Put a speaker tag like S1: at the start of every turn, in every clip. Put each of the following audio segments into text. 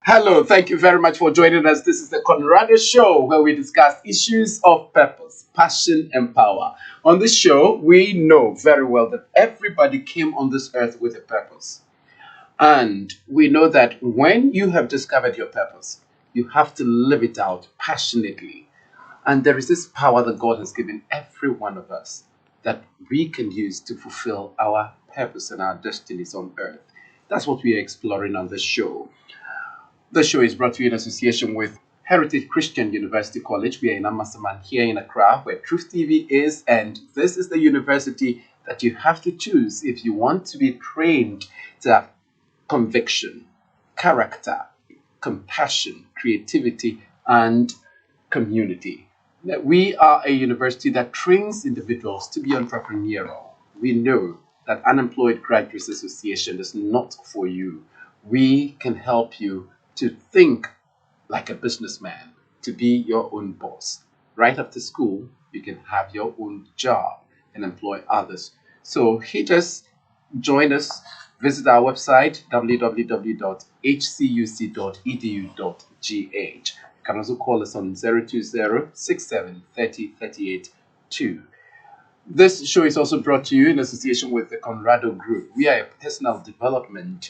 S1: Hello, thank you very much for joining us. This is the Conrado Show where we discuss issues of purpose, passion, and power. On this show, we know very well that everybody came on this earth with a purpose. And we know that when you have discovered your purpose, you have to live it out passionately. And there is this power that God has given every one of us that we can use to fulfill our purpose and our destinies on earth. That's what we are exploring on this show. The show is brought to you in association with Heritage Christian University College. We are in Amasaman here in Accra, where Truth TV is, and this is the university that you have to choose if you want to be trained to have conviction, character, compassion, creativity, and community. We are a university that trains individuals to be entrepreneurial. We know that Unemployed Graduates Association is not for you. We can help you to think like a businessman, to be your own boss. Right after school, you can have your own job and employ others. So hit us, join us, visit our website, www.hcuc.edu.gh. You can also call us on 020-6730-38-2. This show is also brought to you in association with the Conrado Group. We are a personal development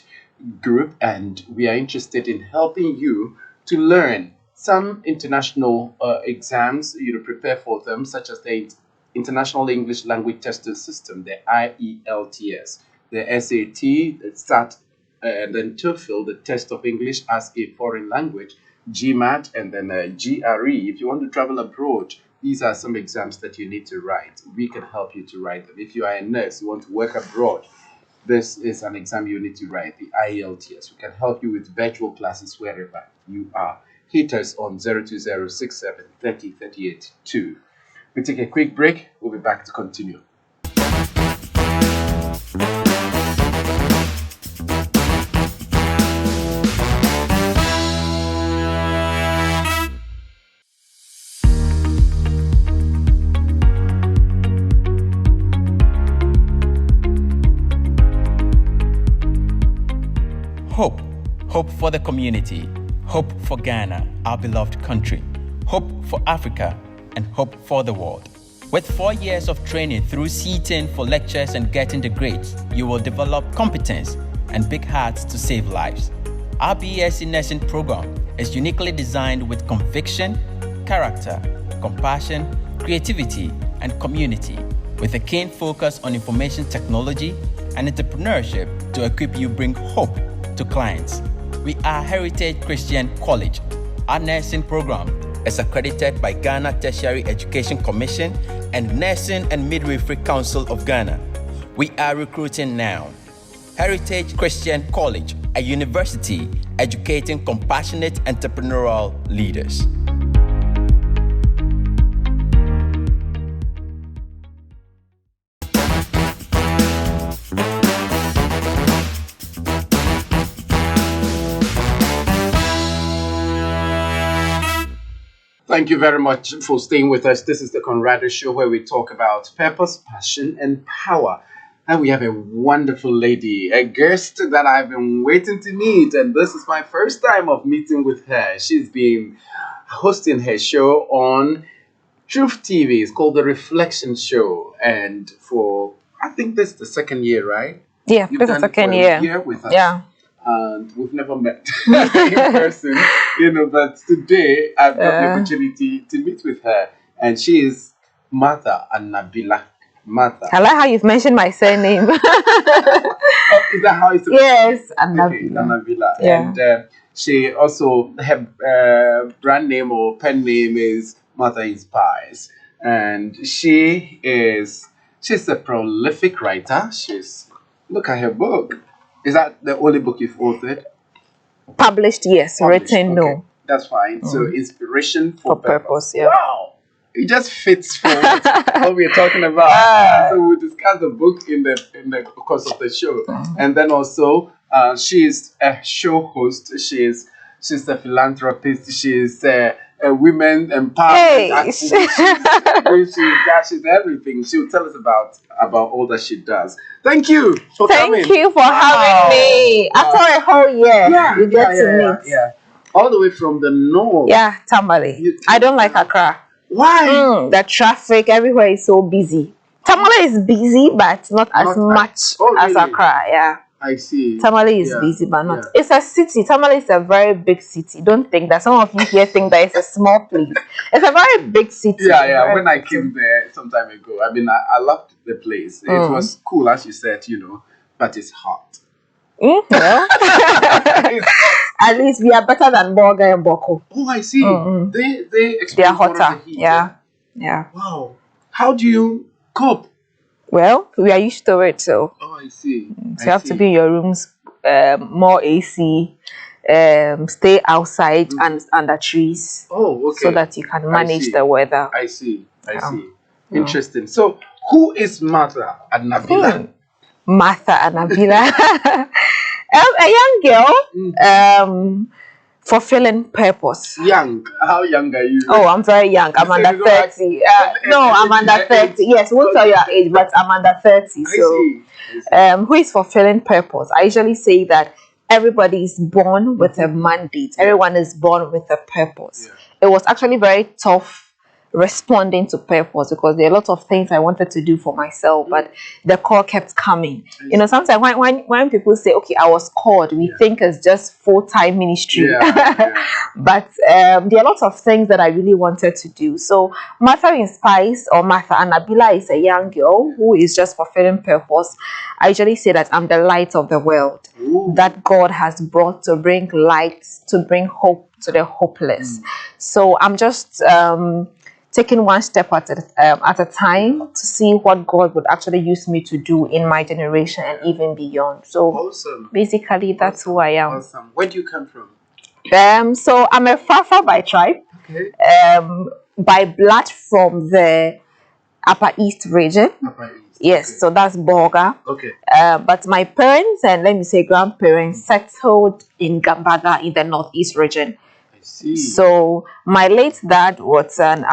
S1: group and we are interested in helping you to learn some international exams, prepare for them, such as the International English Language Testing System, the IELTS, the SAT, the SAT, and then TOEFL, the Test of English as a Foreign Language, GMAT, and then GRE. If you want to travel abroad, these are some exams that you need to write. We can help you to write them. If you are a nurse, you want to work abroad, this is an exam you need to write, the IELTS. We can help you with virtual classes wherever you are. Hit us on 020-6730-38-2. We take a quick break. We'll be back to continue.
S2: Hope. Hope for the community. Hope for Ghana, our beloved country. Hope for Africa and hope for the world. With 4 years of training through CTN for lectures and getting the grades, you will develop competence and big hearts to save lives. Our BSc nursing program is uniquely designed with conviction, character, compassion, creativity, and community, with a keen focus on information technology and entrepreneurship to equip you bring hope to clients. We are Heritage Christian College. Our nursing program is accredited by Ghana Tertiary Education Commission and Nursing and Midwifery Council of Ghana. We are recruiting now. Heritage Christian College, a university educating compassionate entrepreneurial leaders.
S1: Thank you very much for staying with us. This is the Conrado Show where we talk about purpose, passion, and power. And we have a wonderful lady, a guest that I've been waiting to meet. And this is my first time of meeting with her. She's been hosting her show on Truth TV. It's called The Reflection Show. And for, I think this is the second year, right?
S3: Yeah,
S1: You've
S3: this is
S1: done
S3: the
S1: it for
S3: second
S1: a
S3: year.
S1: year with us.
S3: Yeah.
S1: And we've never met in person, but today I've got the opportunity to meet with her, and she is Mother Anabila. Mother.
S3: I like how you've mentioned my surname.
S1: Oh, is that how it's?
S3: Yes,
S1: Anabila.
S3: Anabila.
S1: Okay, Anabila.
S3: Yeah.
S1: And she also, her brand name or pen name is Mother Inspires, and she's a prolific writer. Look at her book. Is that the only book you've authored?
S3: Published, yes.
S1: Published,
S3: Written,
S1: okay.
S3: no.
S1: That's fine. So inspiration for purpose.
S3: Yeah.
S1: Wow. It just fits for what we're talking about. So we'll discuss the book in the course of the show. And then also she's a show host. She's a philanthropist. She's a women empowerment activist. She's everything. She'll tell us about all that she does. Thank you for coming.
S3: Thank you for having me. After a whole year, you get to meet.
S1: Yeah. All the way from the north.
S3: Yeah, Tamale. I don't like Accra.
S1: Why?
S3: The traffic everywhere is so busy. Tamale is busy, but not as much as
S1: really?
S3: Accra. Yeah.
S1: I see.
S3: Tamale is busy, but not. It's a city. Tamale is a very big city. Don't think that some of you here think that it's a small place. It's a very big city.
S1: Yeah. When I came there some time ago, I mean, I loved the place. It was cool, as you said, but it's hot.
S3: Well, at least we are better than Borga and Boko.
S1: Oh, I see. They
S3: are hotter.
S1: The heat,
S3: yeah.
S1: Wow. How do you cope?
S3: Well, we are used to it, so.
S1: Oh, I see.
S3: So you have to be in your rooms, more AC, stay outside and under trees.
S1: Oh, okay.
S3: So that you can manage the weather.
S1: I see. Interesting. So, who is Martha Anabila?
S3: Martha Anabila. A young girl, fulfilling purpose.
S1: Young? How young are you?
S3: Oh, I'm very young. I'm under 30. No, I'm under 30. Yes, won't tell your age, but I'm under 30. So, who is fulfilling purpose? I usually say that everybody is born with a mandate. Everyone is born with a purpose. It was actually very tough responding to purpose because there are a lot of things I wanted to do for myself, but the call kept coming. Sometimes when people say, okay, I was called, we think it's just full-time ministry. But there are lots of things that I really wanted to do. So Martha Inspires, or Martha Anabila, is a young girl who is just fulfilling purpose. I usually say that I'm the light of the world. That God has brought to bring light, to bring hope to the hopeless. So I'm just taking one step at a time to see what God would actually use me to do in my generation and even beyond. So basically, that's who I am.
S1: Awesome. Where do you come from?
S3: So I'm a Fafa by tribe.
S1: Okay.
S3: By blood from the Upper East region. Yes, so that's Borga.
S1: Okay.
S3: But my parents and let me say grandparents settled in Gambaga in the Northeast region. So my late dad was an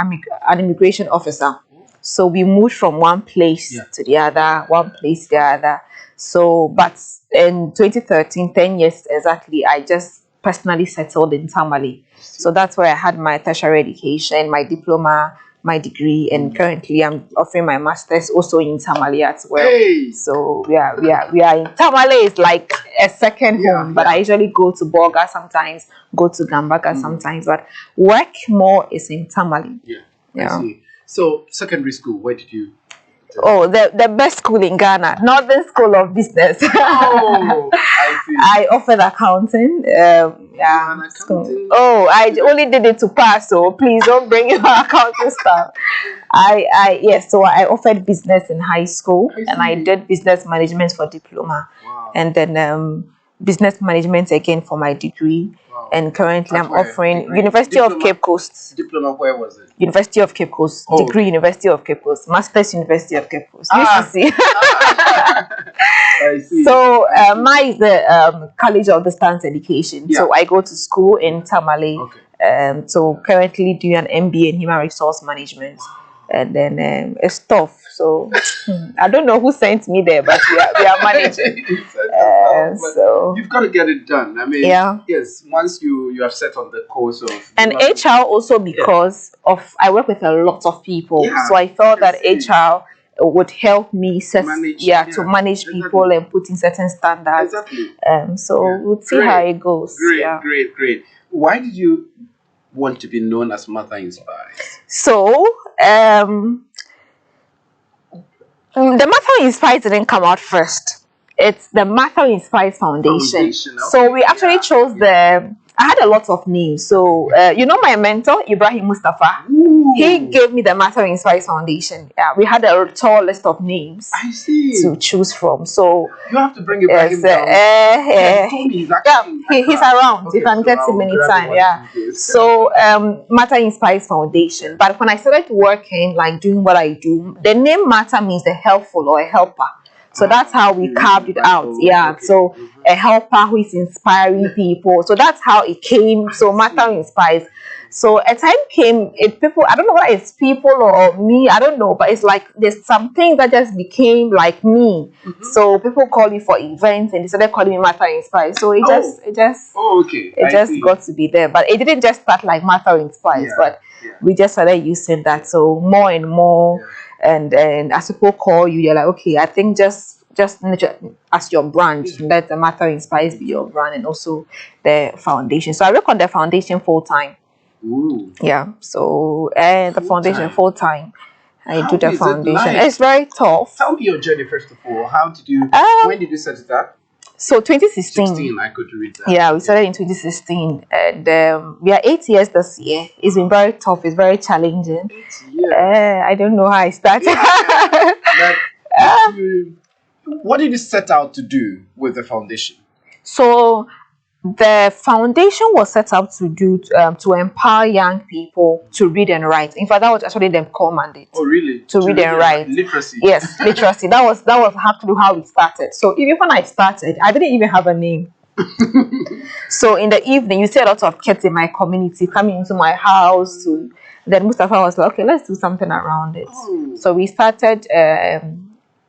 S3: immigration officer. So we moved from one place to the other, So, but in 2013, 10 years exactly, I just personally settled in Tamale. So that's where I had my tertiary education, my diploma, my degree, and currently I'm offering my master's also in Tamale as well. So we are in Tamale is like a second home, but I usually go to Borga sometimes, go to Gambaga sometimes, but work more is in Tamale.
S1: I see. So secondary school, where did you?
S3: Oh, the best school in Ghana, Northern School of Business.
S1: Oh, I see.
S3: I offered accounting.
S1: Accounting?
S3: Oh, I only did it to pass, so please don't bring your accounting stuff. So I offered business in high school, and I did business management for diploma, and then business management again for my degree. And currently I'm offering University of Cape Coast.
S1: Diploma, where was it?
S3: University of Cape Coast. Degree, University of Cape Coast. Master's, University of Cape Coast. I see. So mine is the College of Distance Education. So I go to school in Tamale. So currently doing an MBA in Human Resource Management. And then it's tough. So I don't know who sent me there, but we are managing. So
S1: you've got to get it done. I mean, yes, once you have set on the course of
S3: and HR also because of I work with a lot of people, so I felt that HR would help me to manage people and put in certain standards. So we'll see how it goes.
S1: Great. Why did you want to be known as Martha Inspires?
S3: So the Martha Inspires didn't come out first. It's the Martha Inspires Foundation. So we actually chose I had a lot of names. So my mentor Ibrahim Mustafa. He gave me the Martha Inspires Foundation. We had a tall list of names.
S1: I see.
S3: To choose from. So
S1: you have to bring Ibrahim down.
S3: He's around. You can get him anytime. So Martha Inspires Foundation. But when I started working, like doing what I do, the name Martha means the helpful or a helper. So that's how we carved it out. So a helper who is inspiring people. So that's how it came. So Martha Inspires. So a time came, people, I don't know whether it's people or me, I don't know, but it's like there's some things that just became like me. So people call you for events and they started calling me Matter Inspired. So it just got to be there. But it didn't just start like Matter Inspired, but we just started using that. So more and more, and as people call you, you're like, okay, I think just as your brand, let the Matter Inspires be your brand, and also the foundation. So I work on the foundation full time.
S1: Ooh.
S3: Yeah. So the foundation full time. I do the foundation. It's very tough.
S1: Tell me your journey first of all. How did you? When did you set it up?
S3: So 2016.
S1: 16, I could read that.
S3: Yeah, we started in 2016, and we are 8 years this year. It's been very tough. It's very challenging.
S1: 8 years.
S3: I don't know how I started.
S1: What did you set out to do with the foundation?
S3: So the foundation was set up to do to empower young people to read and write. In fact, that was actually the core mandate.
S1: Oh, really?
S3: To read and write.
S1: Literacy.
S3: Yes, literacy. That was actually how we started. So even when I started, I didn't even have a name. So in the evening, you see a lot of kids in my community coming into my house. Then Mustafa was like, okay, let's do something around it.
S1: Oh.
S3: So we started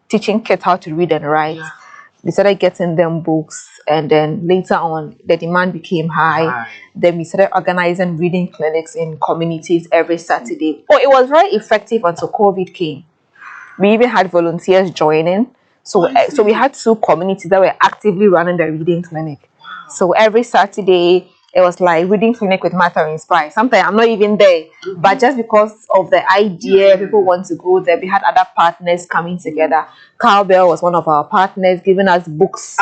S3: teaching kids how to read and write.
S1: Yeah.
S3: We started getting them books, and then later on the demand became high. Then we started organizing reading clinics in communities every Saturday. Oh, it was very effective until COVID came. We even had volunteers joining. So we had 2 communities that were actively running the reading clinic. So every Saturday it was like reading clinic with Matter Inspired. Sometimes I'm not even there, but just because of the idea, people want to go there. We had other partners coming together. Cowbell was one of our partners, giving us books.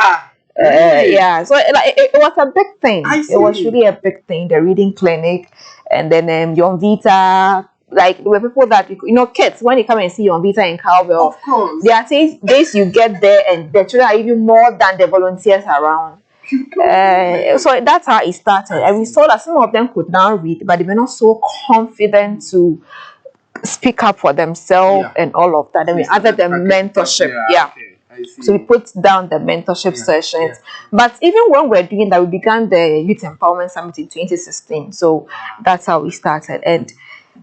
S1: Really?
S3: Yeah, so it was a big thing. It was really a big thing, the reading clinic. And then Young Vita, like there were people that, kids, when you come and see Young Vita in Cowbell,
S1: of course,
S3: there are days you get there and the children are even more than the volunteers around. So that's how it started, and we saw that some of them could now read, but they were not so confident to speak up for themselves and all of that. And we added the mentorship.
S1: Okay. I see.
S3: So we put down the mentorship sessions. But even when we're doing that, we began the Youth Empowerment Summit in 2016. So that's how we started. And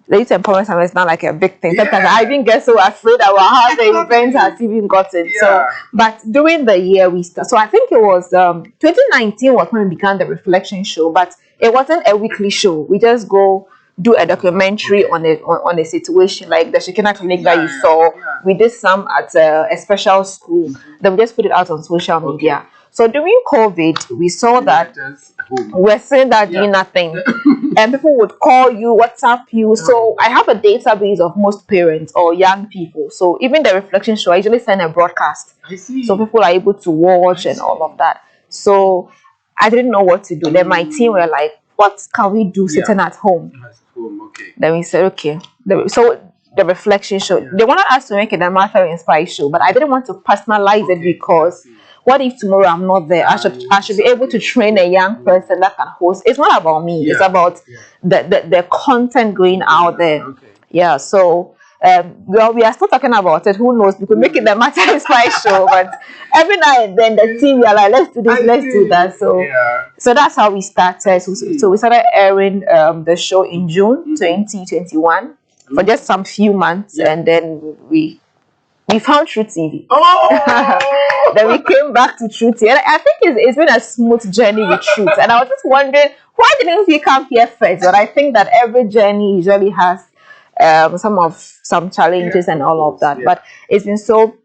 S3: the Youth Empowerment Summit is not like a big thing. Sometimes I even get so afraid about how the event has even gotten. So, but during the year we started. So I think it was 2019 was when we began the reflection show, but it wasn't a weekly show. We just go do a documentary on a situation like the Shekina clinic that you saw. We did some at a special school. Then we just put it out on social media. So during COVID, we saw that we're saying that doing nothing. And people would call you, WhatsApp you. So I have a database of most parents or young people. So even the reflection show, I usually send a broadcast.
S1: I see.
S3: So people are able to watch and all of that. So I didn't know what to do. Then my team were like, what can we do sitting at home?
S1: Okay.
S3: Then we said, okay. So the reflection show, they wanted us to make it a Matter Inspired show, but I didn't want to personalize it because what if tomorrow I'm not there? I should be able to train a young person that can host. It's not about me. It's about the content going out there. Yeah. So well, we are still talking about it. Who knows? We could make it the Matter Inspired show, but every now and then the team we are like, let's do this, let's do that. So that's how we started. So we started airing the show in June 2021 for just some few months, and then we found True TV. Then we came back to True TV. And I think it's been a smooth journey with Truth. And I was just wondering, why didn't we come here first? But I think that every journey usually has some challenges and all of that. But it's been so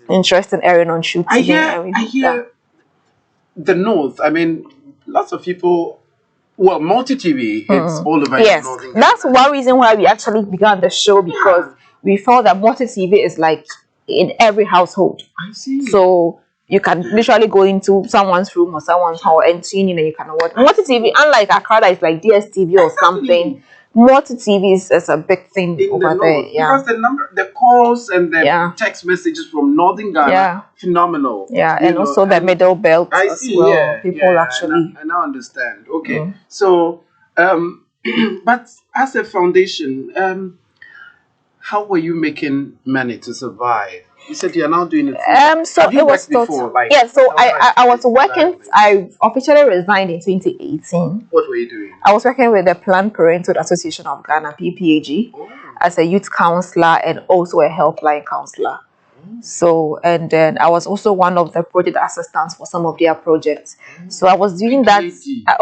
S3: interesting airing on True TV.
S1: I hear the North. I mean, lots of people. Well, multi-TV, it's all over.
S3: Yes, that's one reason why we actually began the show, because we felt that multi-TV is like in every household.
S1: I see.
S3: So you can literally go into someone's room or someone's hall and tune in and you can watch. Multi-TV, unlike Kakraba, is like DSTV or something. Multi-TV is a big thing
S1: in
S3: over there.
S1: Because the calls and the text messages from Northern Ghana, phenomenal.
S3: Yeah, and also the middle belt as well. People actually.
S1: I now understand. Okay. So, but as a foundation, how were you making money to survive? You said you're now doing it.
S3: So
S1: Have you
S3: it was
S1: worked before? Like,
S3: yeah. So I was working. I officially resigned in 2018.
S1: What were you doing?
S3: I was working with the Planned Parenthood Association of Ghana (PPAG) as a youth counselor and also a helpline counselor. So, and then I was also one of the project assistants for some of their projects. So I was doing that. I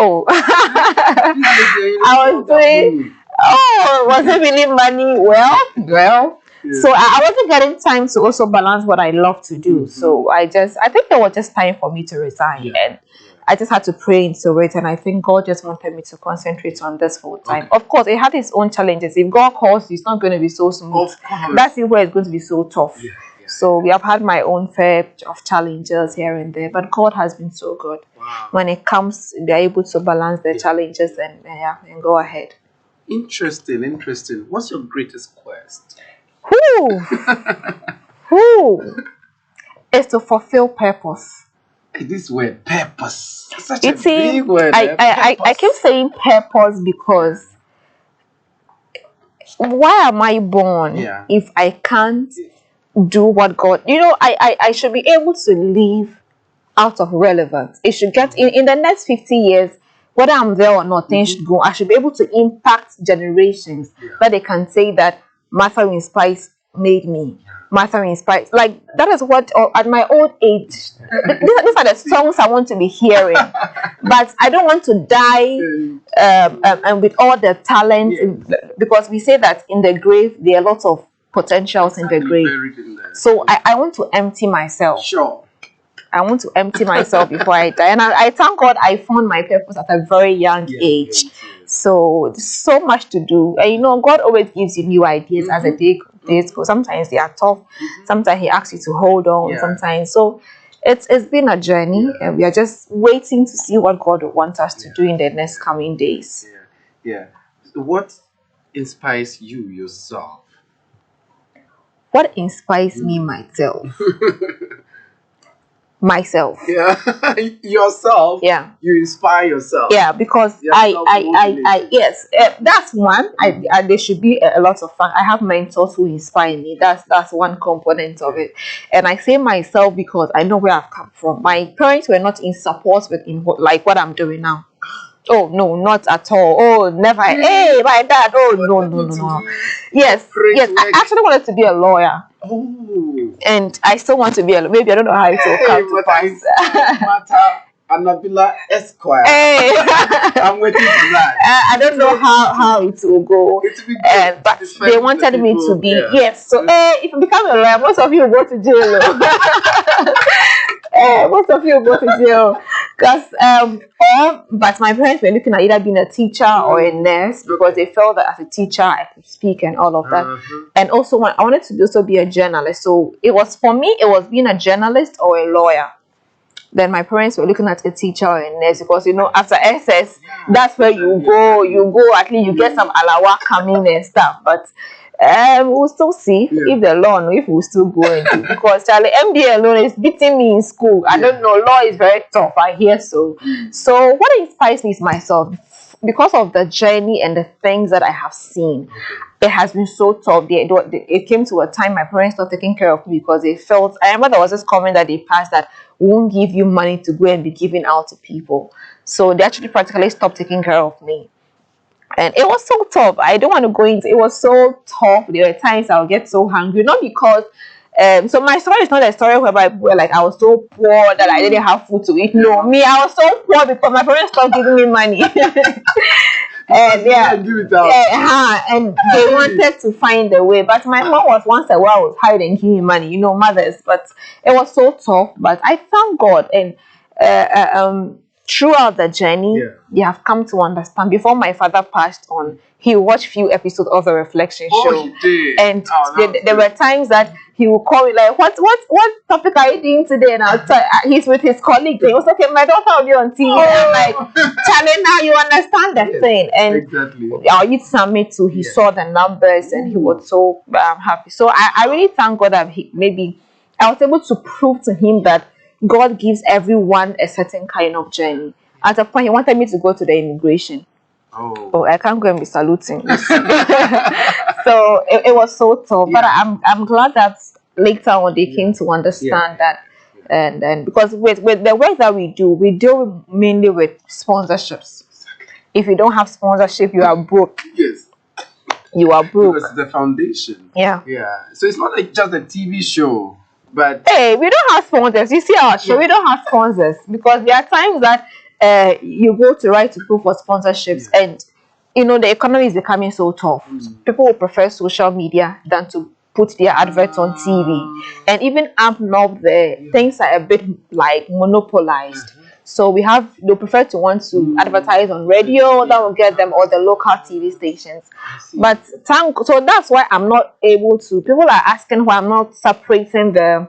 S3: was doing. Oh, was it really money? Well. Yeah. So I wasn't getting time to also balance what I love to do. So I think it was just time for me to resign, and I just had to pray into it. And I think God just wanted me to concentrate on this full time. Of course, it had its own challenges. If God calls you, it's not going to be so smooth. That's where it's going to be so tough. So we have had my own fair of challenges here and there, but God has been so good. When it comes, they're able to balance the challenges and go ahead.
S1: Interesting. What's your greatest quest?
S3: Who is to fulfill purpose.
S1: This word purpose, such a big word.
S3: I keep saying purpose because why am I born if I can't do what God, I should be able to live out of relevance. It should get in the next 50 years, whether I'm there or not, things should go. I should be able to impact generations that they can say that Martha in Spice made me. Martha in Spice. Like, that is what, at my old age, these are the songs I want to be hearing. But I don't want to die and with all the talent, because we say that in the grave, there are lots of potentials in the grave. So I want to empty myself.
S1: Sure.
S3: I want to empty myself before I die. And I thank God I found my purpose at a very young age. So there's so much to do. And God always gives you new ideas as the days go. Sometimes they are tough. Sometimes He asks you to hold on. Sometimes. So it's been a journey, and we are just waiting to see what God wants us to do in the next coming days.
S1: What inspires you yourself?
S3: What inspires me myself? Myself.
S1: Yourself. You inspire yourself.
S3: Because yes, that's one. There should be a lot of fun. I have mentors who inspire me. That's one component of it. And I say myself because I know where I've come from. My parents were not in support like what I'm doing now. Oh no, not at all. Oh, never. Hey, my dad. Oh no. Yes. I actually wanted to be a lawyer. And I still want to be a. Maybe I don't know how it will come to pass.
S1: Anabila Esquire.
S3: Hey.
S1: I'm waiting for that.
S3: I don't know how it will go. But they wanted me to be So if you become a lawyer, most of you will go to jail. Most of you will go to jail. But my parents were looking at either being a teacher or a nurse, because they felt that as a teacher I could speak and all of that. And also I wanted to also be a journalist. So it was, for me, it was being a journalist or a lawyer. Then my parents were looking at a teacher or a nurse, because after SS, that's where you go, at least you get some alawa coming and stuff. But we'll still see if the law, if we'll still go into, because Charlie, MBA alone is beating me in school. I don't know, law is very tough, I hear so. So what inspires me is myself, because of the journey and the things that I have seen. It has been so tough. It came to a time my parents stopped taking care of me because they felt. I remember there was this comment that they passed that won't give you money to go and be giving out to people. So they actually practically stopped taking care of me. And it was so tough. I don't want to go into it. Was so tough. There were times I'll get so hungry. Not because so my story is not a story where like I was so poor that I didn't have food to eat. No, me, I was so poor because my parents stopped giving me money. And and they wanted to find a way, but my mom was once a while was hiding, giving money, mothers. But it was so tough. But I thank God, and throughout the journey, they have come to understand. Before my father passed on, he watched few episodes of the Reflection Show,
S1: he did.
S3: And there were times that he would call me like, what topic are you doing today? And I'll tell, he's with his colleague. He was okay, my daughter will be on TV. And I'm like, Charlie, now you understand the thing. And our youth summit too, he saw the numbers and he was so happy. So I really thank God that maybe I was able to prove to him that God gives everyone a certain kind of journey. At a point, he wanted me to go to the immigration. I can't go and be saluting. So it was so tough.
S1: Yeah.
S3: But I'm glad that later on they came to understand that. And because with the work that we deal mainly with sponsorships. If you don't have sponsorship, you are broke.
S1: Yes.
S3: You are broke.
S1: Because it's the foundation.
S3: Yeah.
S1: Yeah. So it's not like just a TV show, but
S3: Hey, we don't have sponsors. You see our show, we don't have sponsors because there are times that you go to write to people for sponsorships and the economy is becoming so tough. People will prefer social media than to put their adverts on TV. And even up north there, things are a bit like monopolized. So they prefer to want to advertise on radio, that will get them, or the local TV stations. But so that's why I'm not able to. People are asking why I'm not separating the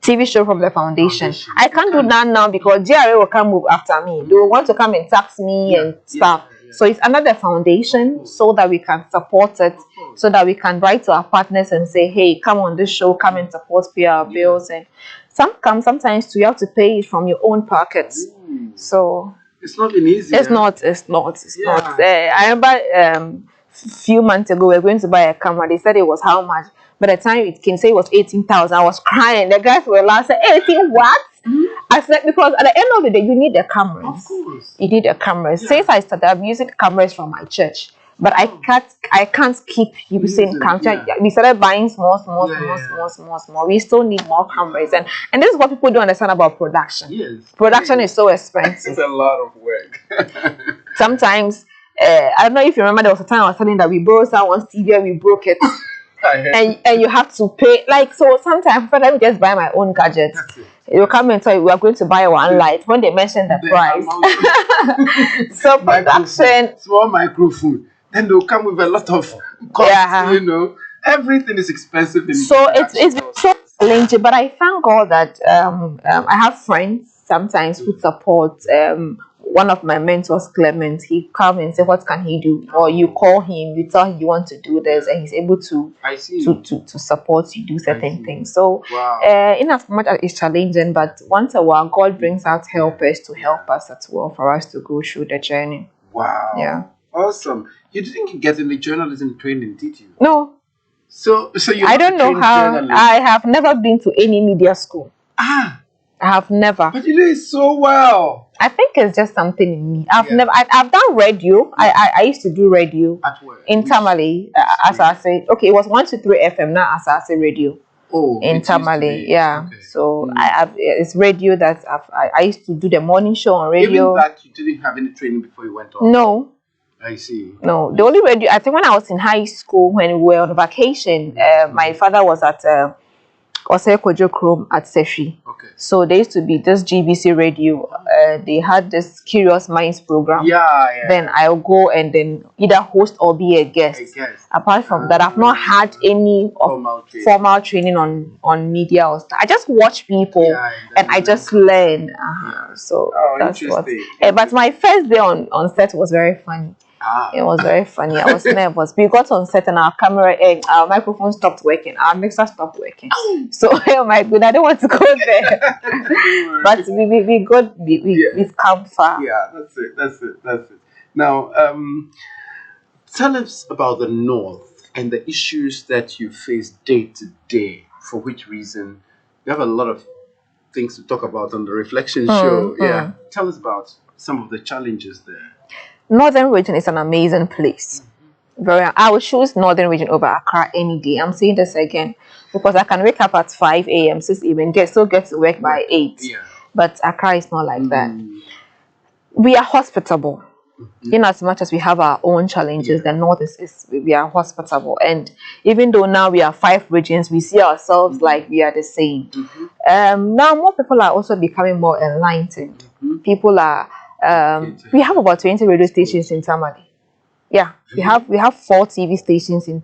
S3: TV show from the foundation. I can't do that now because GRA will come move after me. They will want to come and tax me and stuff. So it's under the foundation so that we can support it, so that we can write to our partners and say, hey, come on this show, come and support, pay our bills. And sometimes you have to pay it from your own pockets. So
S1: it's not been easy.
S3: It's not. I remember few months ago we were going to buy a camera. They said it was how much? By the time it came, say it was 18,000. I was crying. The guys were laughing. 18 what? I said because at the end of the day, you need the cameras.
S1: Of course.
S3: You need the cameras. Since I started, I'm using cameras from my church, but I can't keep using cameras. We started buying small. We still need more cameras, and this is what people don't understand about production.
S1: Yes.
S3: Production is so expensive.
S1: It's a lot of work.
S3: Sometimes, I don't know if you remember, there was a time I was telling that we borrowed someone's TV and we broke it. And you have to pay. Like, so sometimes let me just buy my own gadgets. You come and tell you we are going to buy one light when they mention the price. So production,
S1: small microphone. Then they'll come with a lot of costs, everything is expensive.
S3: So it's so challenging, but I thank God that I have friends sometimes who support. One of my mentors, Clement, he come and say, what can he do? Or you call him, you tell him you want to do this, and he's able to support you do certain things. So in as much as it's challenging, but once a while God brings out helpers to help us as well for us to go through the journey.
S1: Wow.
S3: Yeah.
S1: Awesome. You didn't get any journalism training, did you?
S3: No.
S1: So you
S3: I don't know how. I have never been to any media school. I have never.
S1: But you do it so well.
S3: I think it's just something in me. I've done radio. I used to do radio
S1: at where?
S3: In Tamale. As I said, okay, it was 123 FM now. As I say, radio.
S1: Oh,
S3: in Tamale, yeah.
S1: Okay.
S3: So it's radio that I used to do the morning show on radio.
S1: Even that you didn't have any training before you went on.
S3: No.
S1: I see.
S3: No, the only radio. I think when I was in high school, when we were on vacation, my father was at Kojo Chrome at Sefi.
S1: Okay.
S3: So there used to be this GBC radio. They had this Curious Minds program.
S1: Yeah.
S3: Then I'll go and then either host or be a guest. Apart from that, I've not had any formal training on media or stuff. I just watch people and I just learn. So that's what. But my first day on set was very funny. It was very funny. I was nervous. We got on set and our camera and our microphone stopped working. Our mixer stopped working. So oh my god, I don't want to go there. But we've come far.
S1: Yeah, that's it. Now, tell us about the North and the issues that you face day to day. For which reason? We have a lot of things to talk about on the Reflection Show. Yeah, tell us about some of the challenges there.
S3: Northern region is an amazing place. I would choose Northern region over Accra any day. I'm saying this again because I can wake up at 5 a.m. 6 even get to work by 8.
S1: Yeah.
S3: But Accra is not like that. We are hospitable. In as much as we have our own challenges, the North we are hospitable. And even though now we are 5 regions, we see ourselves like we are the same. Now more people are also becoming more enlightened. People are we have about 20 radio stations in Tamale. Yeah, we have 4 TV stations in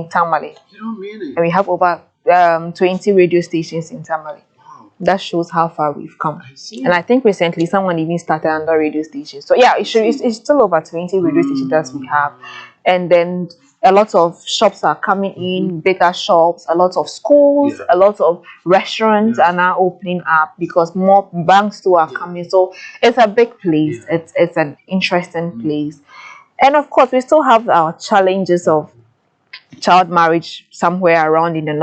S3: Tamale.
S1: You don't mean it.
S3: And we have over 20 radio stations in Tamale. Wow. That shows how far we've come.
S1: I see.
S3: And I think recently someone even started another radio station. So yeah, it's still over 20 radio stations that we have. And then a lot of shops are coming in, bigger shops, a lot of schools, a lot of restaurants are now opening up because more banks too are coming. So it's a big place. It's an interesting place. And of course, we still have our challenges of child marriage somewhere around in the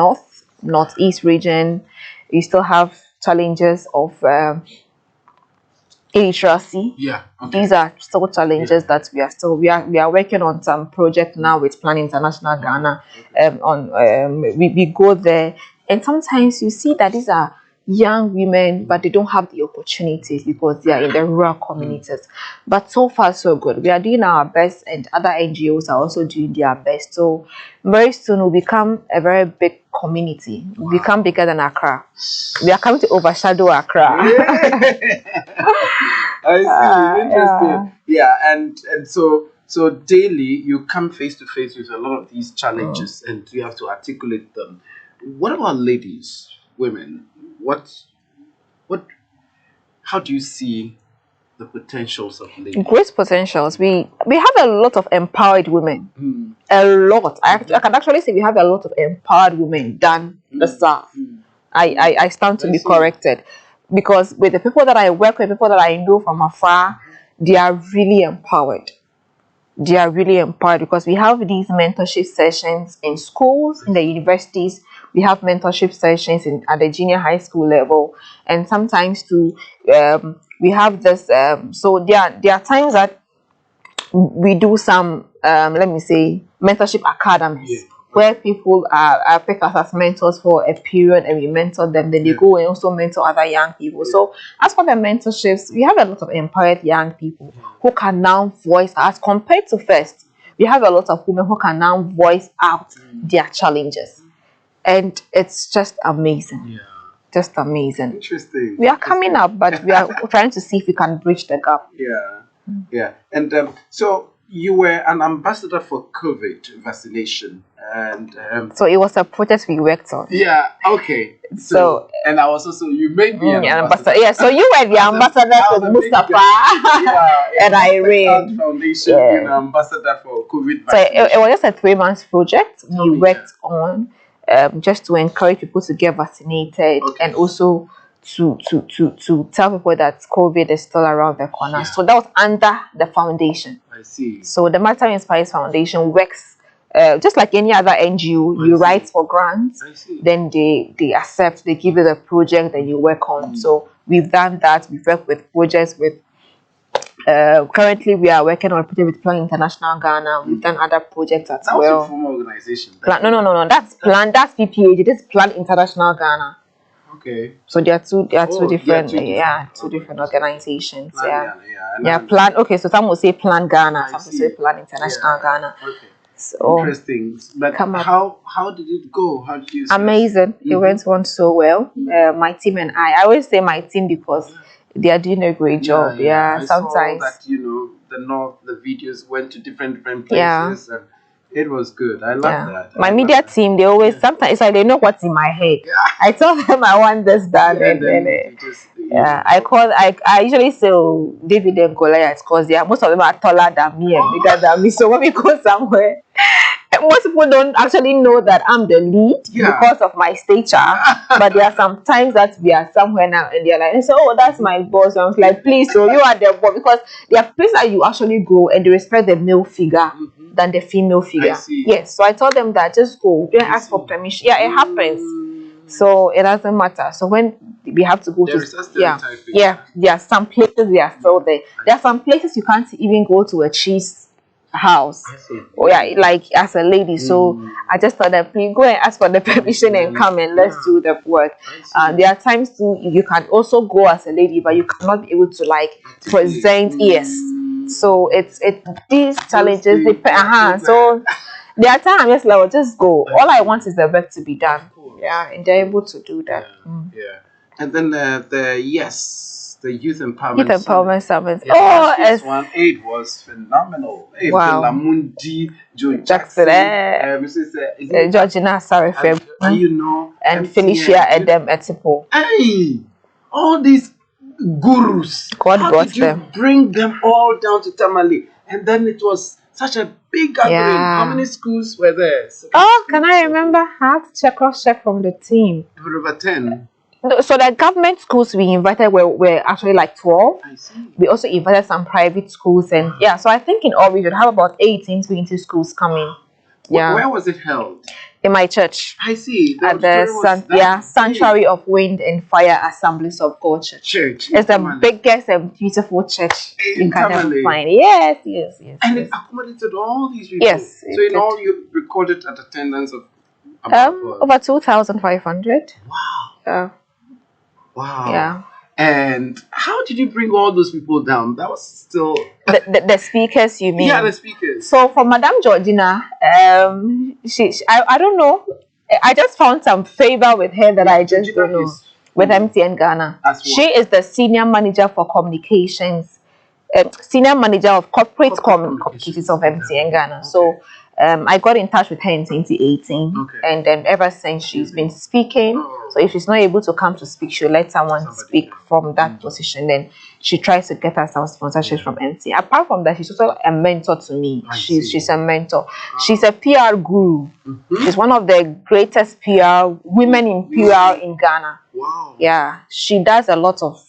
S3: northeast region. You still have challenges of illiteracy.
S1: Yeah. Okay.
S3: These are still challenges that we are working on some project now with Plan International Ghana. We go there, and sometimes you see that these are young women, but they don't have the opportunities because they are in the rural communities. But so far so good. We are doing our best, and other NGOs are also doing their best. So very soon we'll become a very big community. We'll become bigger than Accra. We are coming to overshadow Accra.
S1: I see. Interesting. Yeah, and so daily you come face to face with a lot of these challenges, and you have to articulate them. What about ladies, women? What? How do you see the potentials of ladies?
S3: Great potentials. We have a lot of empowered women. A lot. I can actually say we have a lot of empowered women than the South. I stand to be corrected, because with the people that I work with, people that I know from afar, they are really empowered. They are really empowered because we have these mentorship sessions in schools, in the universities. We have mentorship sessions at the junior high school level, and sometimes too, we have this. So there are times that we do some, let me say, mentorship academies, where people are picked us as mentors for a period, and we mentor them. Then they go and also mentor other young people. So as for the mentorships, we have a lot of empowered young people who can now voice, as compared to first, we have a lot of women who can now voice out their challenges. And it's just amazing. Yeah. Just amazing.
S1: Interesting.
S3: We are coming up, but we are trying to see if we can bridge the gap.
S1: Yeah. Yeah. And so you were an ambassador for COVID vaccination. And
S3: so it was a project we worked on.
S1: Yeah, okay. So and I was also, you made me an ambassador.
S3: Yeah, so you were the ambassador to Mustafa and Irene.
S1: Foundation, ambassador for COVID vaccination.
S3: So it was just a 3-month project we worked on. Just to encourage people to get vaccinated, and also to tell people that COVID is still around the corner. So that was under the foundation.
S1: I see.
S3: So the Maritime Inspires Foundation works just like any other NGO. You write for grants, then they accept, they give you the project that you work on. So we've done that. We've worked with projects with. Currently, we are working on a project with Plan International Ghana. We've done other projects as well.
S1: That's a formal organization.
S3: No. That's Plan. That's PPAG. This is Plan International Ghana.
S1: Okay.
S3: So there are two different organizations. Plan. Okay, so some will say Plan Ghana, some will say Plan International Ghana. Okay. So
S1: interesting. But how did it go? How did you?
S3: Amazing. It went on so well. My team and I always say my team because they are doing a great job.
S1: I
S3: sometimes
S1: saw that the videos went to different places, and it was good. I love that.
S3: My media team, they always sometimes it's like they know what's in my head. I tell them I want this done, I usually say David and Goliath because most of them are taller than me and bigger than me. So when we go somewhere, most people don't actually know that I'm the lead because of my stature. But there are some times that we are somewhere now and they're like, oh, that's my boss. I was like, please, so you are the boss, because there are places that you actually go and they respect the male figure than the female figure. Yes, so I told them that just go, don't ask for permission. Yeah, it happens. So it doesn't matter. So when we have to go there are some places they are still there. There are some places you can't even go to a cheese house like as a lady. So I just thought that please go and ask for the permission and come and let's do the work. There are times too you can also go as a lady, but you cannot be able to present. So it's these challenges depend. So there are times I'm just like, just go. All I want is the work to be done. And they're able to do that.
S1: And then the Youth Empowerment
S3: Summit.
S1: It was phenomenal.
S3: Wow.
S1: Lamundi, Joe
S3: Jackson, Georgina Sarifem, and Felicia Edem Etipo.
S1: Hey, all these gurus.
S3: God brought them.
S1: Bring them all down to Tamale, and then it was such a big gathering. How many schools were there?
S3: Can I remember? I have to cross-check from the team.
S1: Over 10.
S3: So the government schools we invited were actually 12.
S1: I see.
S3: We also invited some private schools, and so I think in all we should have about 18, 20 schools coming. Yeah.
S1: Where was it held?
S3: In my church.
S1: I see.
S3: At the Sanctuary of Wind and Fire Assemblies of God Church. It's the biggest and beautiful church you can ever find. Yes.
S1: And it accommodated all these people.
S3: Yes.
S1: So in all, you recorded an attendance of
S3: over 2,500.
S1: Wow. Wow.
S3: Yeah.
S1: And how did you bring all those people down? That was still
S3: the speakers, you mean?
S1: Yeah, the speakers.
S3: So for Madame Georgina, I don't know. I just found some favor with her that I just don't know. With MTN Ghana, she is the senior manager for communications, senior manager of corporate communications of MTN Ghana. So I got in touch with her in 2018, and then ever since she's been speaking. So if she's not able to come to speak, she'll let someone speak from that position. Then she tries to get us some sponsorships from MTN. Apart from that, she's also a mentor to me. She's a mentor. She's a PR guru. She's one of the greatest women in PR in Ghana.
S1: Wow.
S3: Yeah, she does a lot of.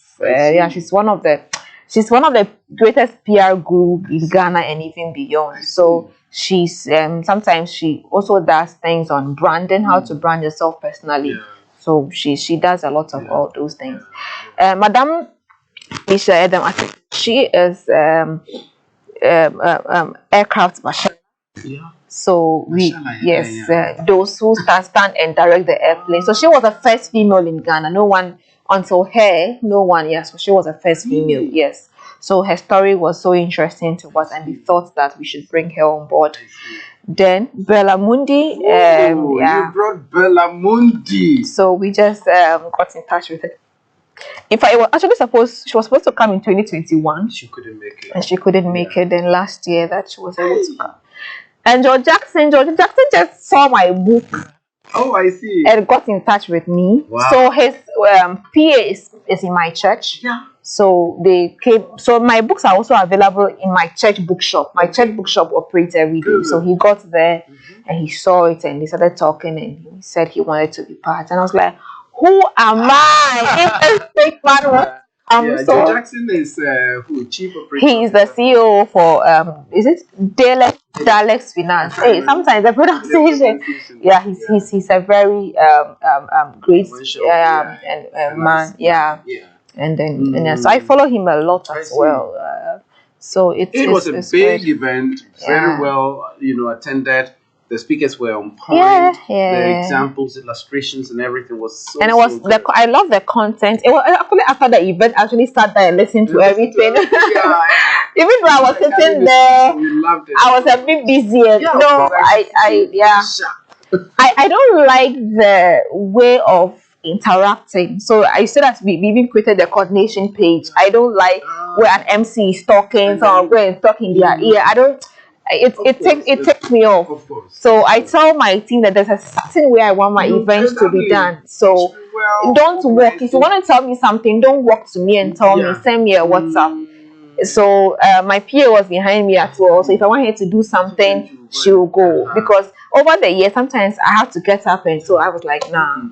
S3: She's one of the greatest PR guru in Ghana and even beyond. So she's sometimes she also does things on branding, how to brand yourself personally. So she does a lot of all those things. Madame Misha Adam, I think she is aircraft marshal.
S1: Yeah.
S3: So those who stand and direct the airplane. So she was the first female in Ghana. No one until her. No one. Yes, so she was the first female. Yes. So her story was so interesting to us, and we thought that we should bring her on board. Then Bella Mundi.
S1: You brought Bella Mundi.
S3: So we just got in touch with her. In fact, it was actually she was supposed to come in 2021.
S1: She couldn't make it.
S3: And she couldn't make it. Then last year that she was able to come. And George Jackson just saw my book.
S1: Oh, I see.
S3: And got in touch with me.
S1: Wow.
S3: So his PA is in my church.
S1: Yeah.
S3: So they came. So my books are also available in my church bookshop. My church bookshop operates every day. So he got there and he saw it and he started talking and he said he wanted to be part. And I was like, who am I? Big man.
S1: Joe Jackson is who? Chief operator.
S3: He is the CEO for is it Dalex Finance? Hey, sometimes the pronunciation. Yeah, he's a very great man. Yeah. And then so I follow him a lot as well. So it
S1: was a big event, very well attended. The speakers were on point. The examples, illustrations, and everything was so.
S3: And it was I love the content. It was actually after the event, I actually sat there and listened to everything. Even though I was sitting there, I was a bit busy. I don't like the way of interacting. So I said that we even created the coordination page. I don't like where an MC is talking, someone going talking in their ear. I don't. It takes me off.
S1: Of course.
S3: So I tell my team that there's a certain way I want my events to be done. So don't walk. If you want to tell me something, don't walk to me and tell me. Send me a WhatsApp. So my PA was behind me as well. So if I want her to do something, she will go. Because over the years, sometimes I have to get up, and so I was like, nah.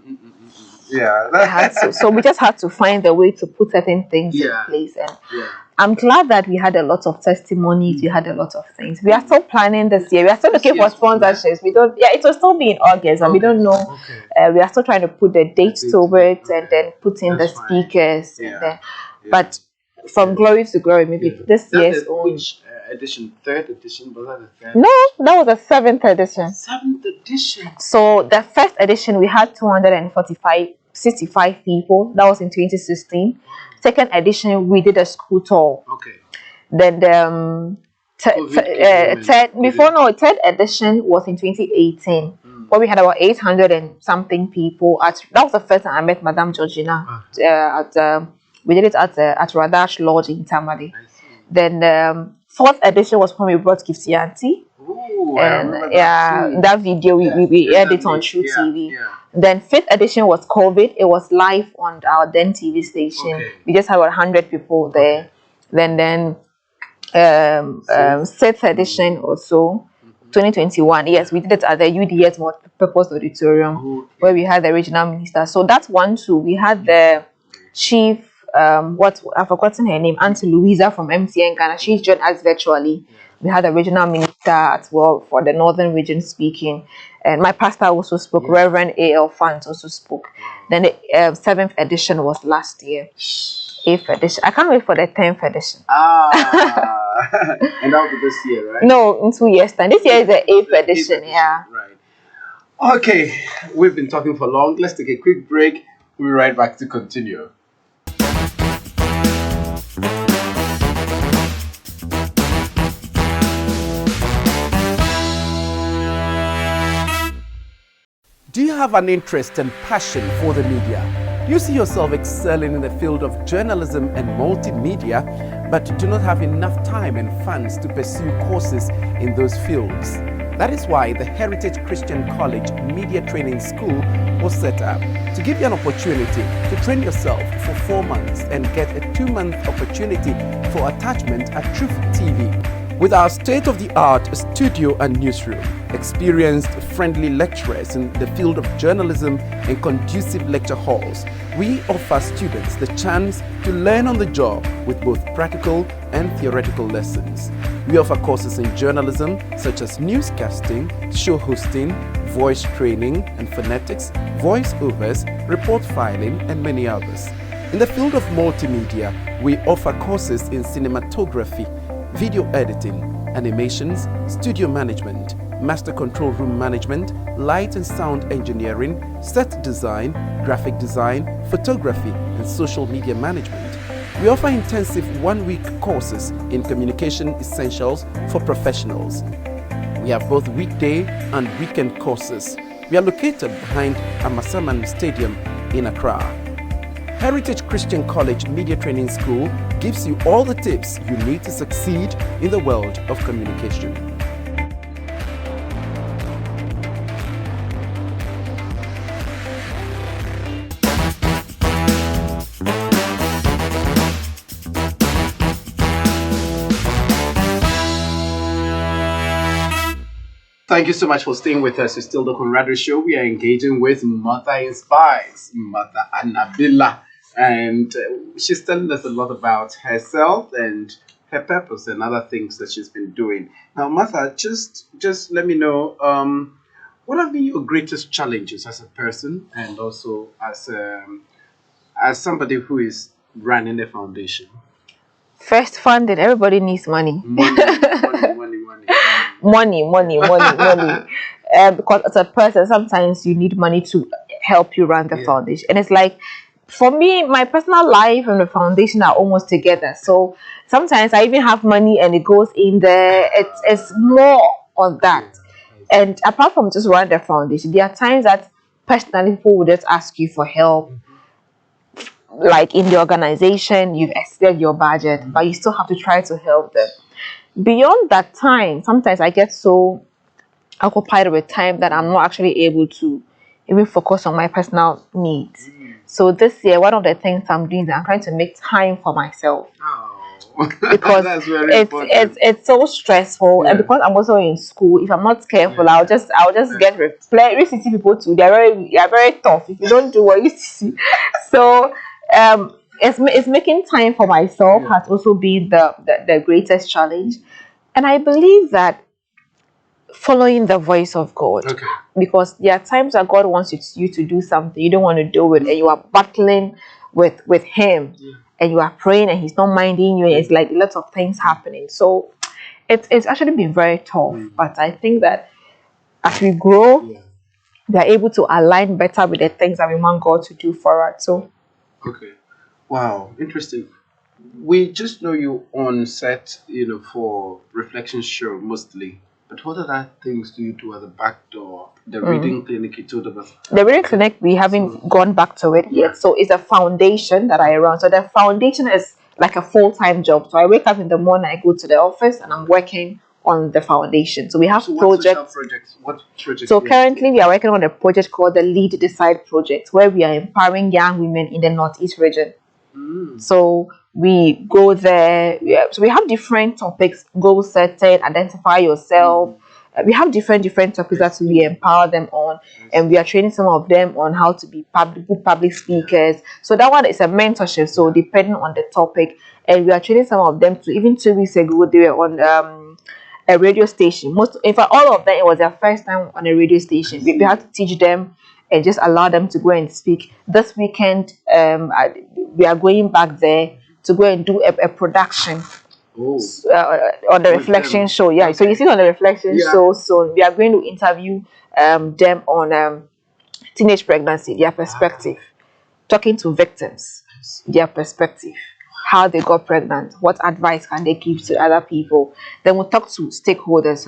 S1: Yeah.
S3: So we just had to find a way to put certain things in place. And I'm glad that we had a lot of testimonies. We had a lot of things. We are still planning this year. We are still looking for sponsorships. We don't. Yeah, it will still be in August, and we don't know. We are still trying to put the dates to it, and then put in the speakers. And then, but from glory to glory, maybe this year's own.
S1: Edition, third edition, was that the third?
S3: No, that was the 7th edition.
S1: 7th edition.
S3: So the first edition we had 65 people. That was in 2016. Second edition we did a school tour.
S1: Okay.
S3: Then third edition was in 2018. Where we had about 800 and something people. That was the first time I met Madame Georgina. We did it at Radash Lodge in Tamale. Then fourth edition was when we brought Gifty Auntie. And that video we aired it on True TV. Then fifth edition was COVID. It was live on our then TV station. We just had 100 people there. Then sixth edition also, 2021. Yes, we did it at the UDS Multi-Purpose Auditorium where we had the regional minister. So that's 1, 2. We had the chief. I've forgotten her name, Auntie Louisa from MTN Ghana. She's joined us virtually. We had a regional minister as well for the northern region speaking, and my pastor also spoke. Reverend A.L. Fans also spoke. Then the 7th edition was last year. 8th edition. I can't wait for the 10th edition.
S1: And that'll be this year, right?
S3: No, in 2 years' time. This year is the 8th edition. Yeah.
S1: Right. Okay, we've been talking for long. Let's take a quick break. We'll be right back to continue. Do you have an interest and passion for the media? You see yourself excelling in the field of journalism and multimedia, but do not have enough time and funds to pursue courses in those fields. That is why the Heritage Christian College Media Training School was set up to give you an opportunity to train yourself for 4 months and get a 2-month opportunity for attachment at Truth TV. With our state-of-the-art studio and newsroom, experienced friendly lecturers in the field of journalism and conducive lecture halls, we offer students the chance to learn on the job with both practical and theoretical lessons. We offer courses in journalism such as newscasting, show hosting, voice training and phonetics, voiceovers, report filing, and many others. In the field of multimedia, we offer courses in cinematography, video editing, animations, studio management, master control room management, light and sound engineering, set design, graphic design, photography, and social media management. We offer intensive 1-week courses in communication essentials for professionals. We have both weekday and weekend courses. We are located behind Amasaman Stadium in Accra. Heritage Christian College Media Training School gives you all the tips you need to succeed in the world of communication. Thank you so much for staying with us. It's still the Conrado Show. We are engaging with Mother Inspires, Mother Anabila. And she's telling us a lot about herself and her purpose and other things that she's been doing. Now, Martha, just let me know, what have been your greatest challenges as a person and also as somebody who is running a foundation?
S3: First, funding. Everybody needs money. Money. Because as a person, sometimes you need money to help you run the foundation. And it's like, for me, my personal life and the foundation are almost together. So sometimes I even have money and it goes in there. It's more on that. And apart from just running the foundation, there are times that personally people will just ask you for help. Like in the organization, you've exceeded your budget, but you still have to try to help them. Beyond that time, sometimes I get so occupied with time that I'm not actually able to even focus on my personal needs. So this year, one of the things I'm doing is I'm trying to make time for myself. Because it's so stressful, and because I'm also in school, if I'm not careful, I'll just get recent people too. They're very tough. If you don't do what you see, so it's making time for myself has also been the greatest challenge, and I believe that following the voice of God, because there are times that God wants you to do something you don't want to do it, and you are battling with Him, and you are praying, and He's not minding you, and it's like lots of things happening. So it's actually been very tough, but I think that as we grow, we are able to align better with the things that we want God to do for us. So
S1: wow, interesting. We just know you on set, for Reflection Show mostly. But what other things do you do at the back door? The reading clinic you told us.
S3: The reading clinic, we haven't gone back to it yet. So it's a foundation that I run. So the foundation is like a full-time job. So I wake up in the morning, I go to the office, and I'm working on the foundation. So we have projects.
S1: What projects?
S3: So currently we are working on a project called the Lead Decide Project, where we are empowering young women in the Northeast region. So we go there. So we have different topics: goal setting, identify yourself. We have different topics that we empower them on, and we are training some of them on how to be public speakers. So that one is a mentorship. So depending on the topic, and we are training some of them to, even 2 weeks ago they were on a radio station. In fact, all of them, it was their first time on a radio station. We had to teach them and just allow them to go and speak. This weekend, we are going back there to go and do a production on the reflection show. Yeah, so you see on the reflection show soon. We are going to interview them on teenage pregnancy, their perspective, talking to victims, their perspective, how they got pregnant, what advice can they give to other people. Then we'll talk to stakeholders.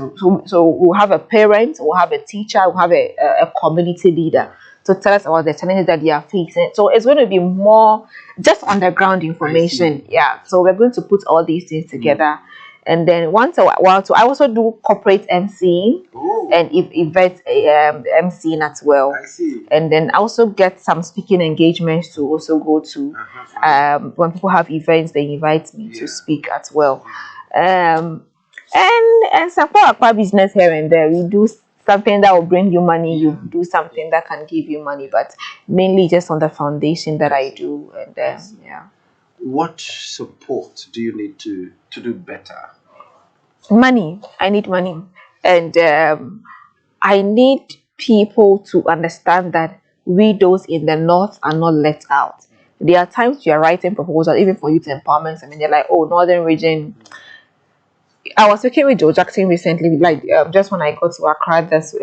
S3: So we'll have a parent, we'll have a teacher, we'll have a community leader to tell us about the challenges that they are facing. So it's going to be more just underground information. Yeah. So we're going to put all these things together. And then once a while, so I also do corporate MCing and event MCing as well.
S1: I see.
S3: And then I also get some speaking engagements to also go to. When people have events, they invite me to speak as well. And some quite business here and there. We do something that will bring you money. You do something that can give you money, but mainly just on the foundation that I do. And yeah.
S1: What support do you need to do better?
S3: Money. I need money. And I need people to understand that we, those in the north, are not let out. There are times you are writing proposals, even for youth empowerment. I mean, they're like, oh, northern region. I was speaking with Joe Jackson recently, like just when I got to Accra this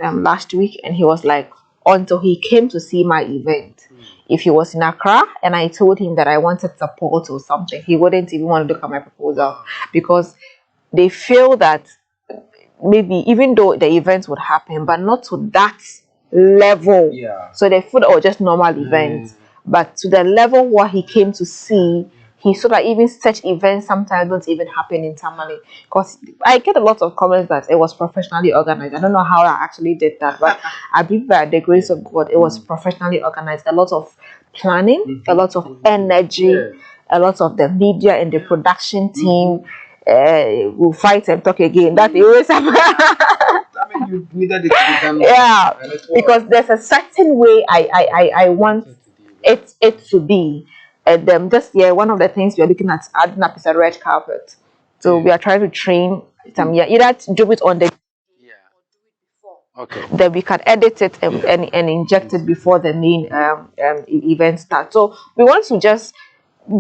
S3: last week, and he was like, until he came to see my event, if he was in Accra and I told him that I wanted support or something, he wouldn't even want to look at my proposal, because they feel that maybe even though the events would happen, but not to that level. So they feel, oh, just normal events, but to the level what he came to see. He saw that even such events sometimes don't even happen in Tamale, because I get a lot of comments that it was professionally organized. I don't know how I actually did that, but I believe by the grace of God, it was professionally organized. A lot of planning, a lot of energy, a lot of the media and the production team will fight and talk again. That always happens.
S1: You needed it to be done.
S3: Yeah, because there's a certain way I want it to be. And this year, one of the things we are looking at adding up is a red carpet. So we are trying to train some either to do it on the then we can edit it and inject it before the main event starts. So we want to just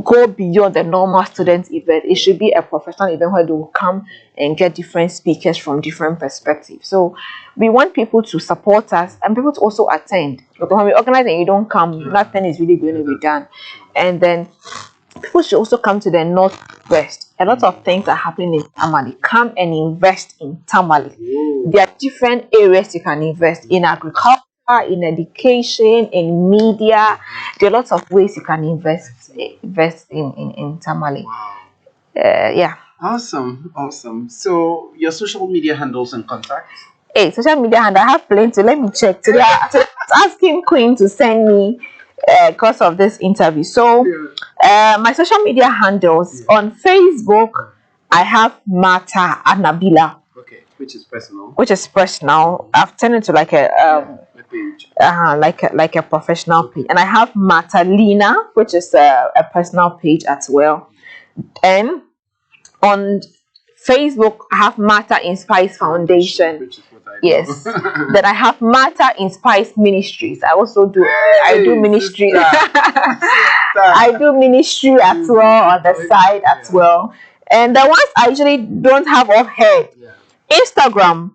S3: go beyond the normal student event. It should be a professional event where they will come and get different speakers from different perspectives. So we want people to support us and people to also attend. Because when we organize and you don't come, nothing is really going to be done. And then people should also come to the northwest. A lot of things are happening in Tamale. Come and invest in Tamale. There are different areas you can invest in: agriculture, in education, in media. There are lots of ways you can invest in Tamale. Yeah.
S1: Awesome. So your social media handles and contacts?
S3: Hey, social media handle, I have plenty. Let me check. Today I was asking Queen to send me because of this interview. So my social media handles on Facebook, I have Mata Anabila.
S1: Okay, which is personal.
S3: I've turned it to like a page. Like a professional page. And I have Matalina, which is a personal page as well. And on Facebook, I have Matter Inspires Foundation.
S1: Which is what I do.
S3: Yes. Then I have Matter Inspires Ministries. I also do. I do ministry. I do ministry as well on the side as well. And the ones I usually don't have off head. Instagram,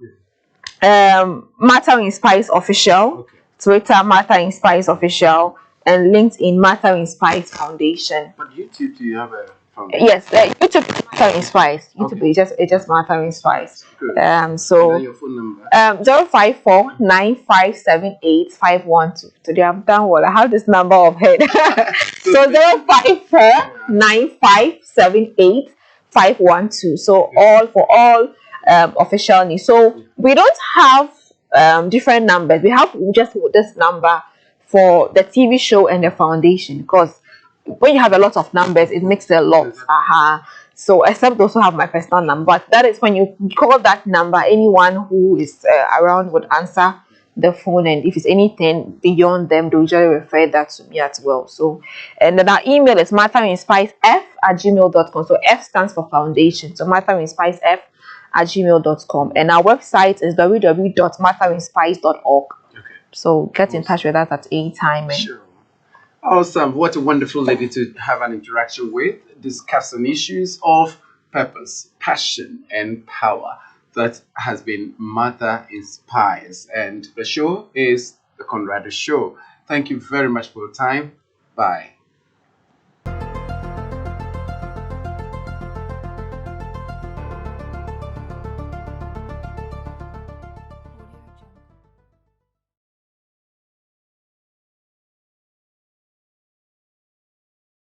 S3: Matter Inspires Official. Twitter, Matter Inspires Official. And LinkedIn, Matter Inspires Foundation.
S1: But YouTube, do you have a foundation?
S3: Yes, YouTube Matter Inspires. YouTube it just Matter Inspires.
S1: Good.
S3: So
S1: and your phone number?
S3: 054-9578-512. Today I'm done well. I have this number of head. So 054-9578-512. So all for all official news. So we don't have different numbers. We have just this number for the TV show and the foundation, because when you have a lot of numbers, it makes a lot. So except also have my personal number. But that is when you call that number, anyone who is around would answer the phone, and if it's anything beyond them, they usually refer that to me as well. So, and then our email is matterinspiresf@gmail.com. So F stands for foundation. So matterinspiresf gmail.com, and our website is www.matterinspice.org. So get in touch with us at any time.
S1: Sure. Awesome. What a wonderful lady to have an interaction with, discussing issues of purpose, passion, and power. That has been Mother Inspires. And the show is the Conrado Show. Thank you very much for your time. Bye.